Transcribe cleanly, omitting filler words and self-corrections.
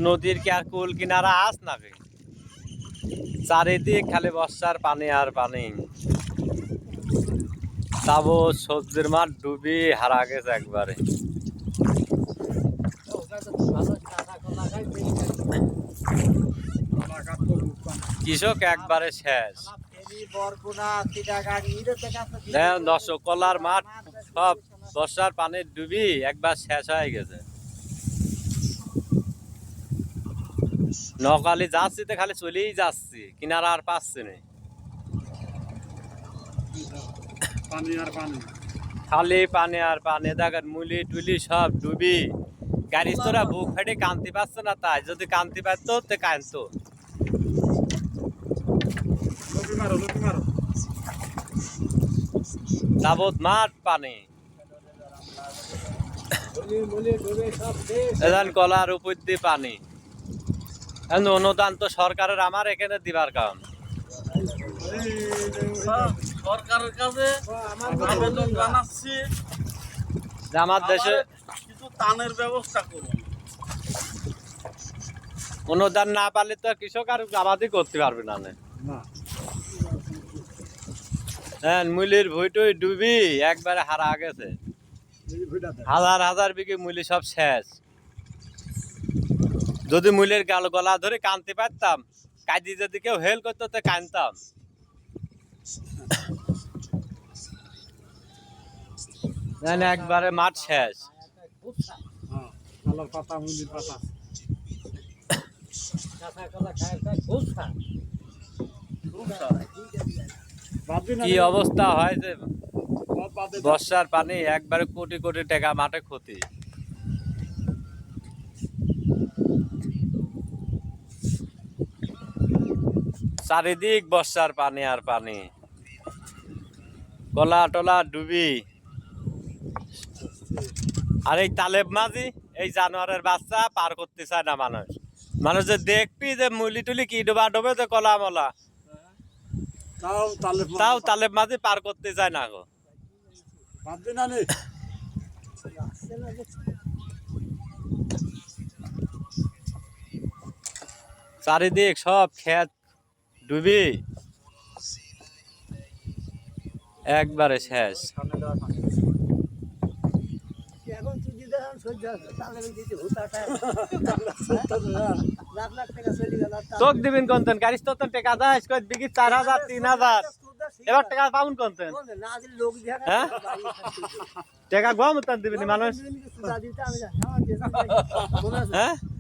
নদীর কি আর কুল কিনারা আস নাকি? চারিদিক খালি বর্ষার পানি আর পানি। তাবো সবজির মাঠ ডুবি হারা গেছে একবারে। কৃষক একবারে শেষ। দর্শক কলার মাঠ সব বর্ষার পানি ডুবি একবার শেষ হয়ে গেছে। নকালি যাচ্ছি তো খালি চলেই যাচ্ছি, কিনারা আর পাচ্ছি না। খালি পানি আর পানি, দেখেন মুলি টুলি সব ডুবি। গাড়ি তোরা বুক ফেটে কান্তি পাচ্ছে না, তাই যদি কান্তি পাইতো তো কানতো। যাবত মাঠ পানি, এখন কলার উপর দিয়ে পানি। অনুদান তো সরকারের আমার এখানে দিবার কারণ সরকারের কাছে আবেদন জানাচ্ছি যে আমার দেশে কিছু ত্রাণের ব্যবস্থা করুন। অনুদান না পারলে তো কৃষক আর আবাদই করতে পারবে না। হ্যাঁ, মুলির ভুইটুই ডুবি একবারে হারা গেছে। হাজার হাজার বিঘে মুলি সব শেষ। যদি মুলের গলা ধরে কানতে পারতাম, কাজে যদি কেউ হেল করতো তো কানতাম। একবারে মাঠ শেষ। কি অবস্থা হয়েছে, বর্ষার পানি একবারে কোটি কোটি টাকা মাঠে ক্ষতি। চারিদিক বর্ষার পানি আর পানি, কলা টলা ডুবি। আর এই তালেব মাঝি, এই জানোয়ারের বাচ্চা পার করতে চায় না মানুষ। মানুষ যে দেখবি যে মুলি টুলি কি ডোবা ডোবে যে কলা মলা, তাও তালেব মাঝি পার করতে চায় না গো। চারিদিক সব ক্ষেত ডুবি একবারে শেষ। তোক দিবেন কন্তেন গাড়ি তো টাকা দাস কই বিঘি 4000 3000, এবার টাকা পাউন কন্তেন। হ্যাঁ, টাকা গম দিবেন মানুষ। হ্যাঁ।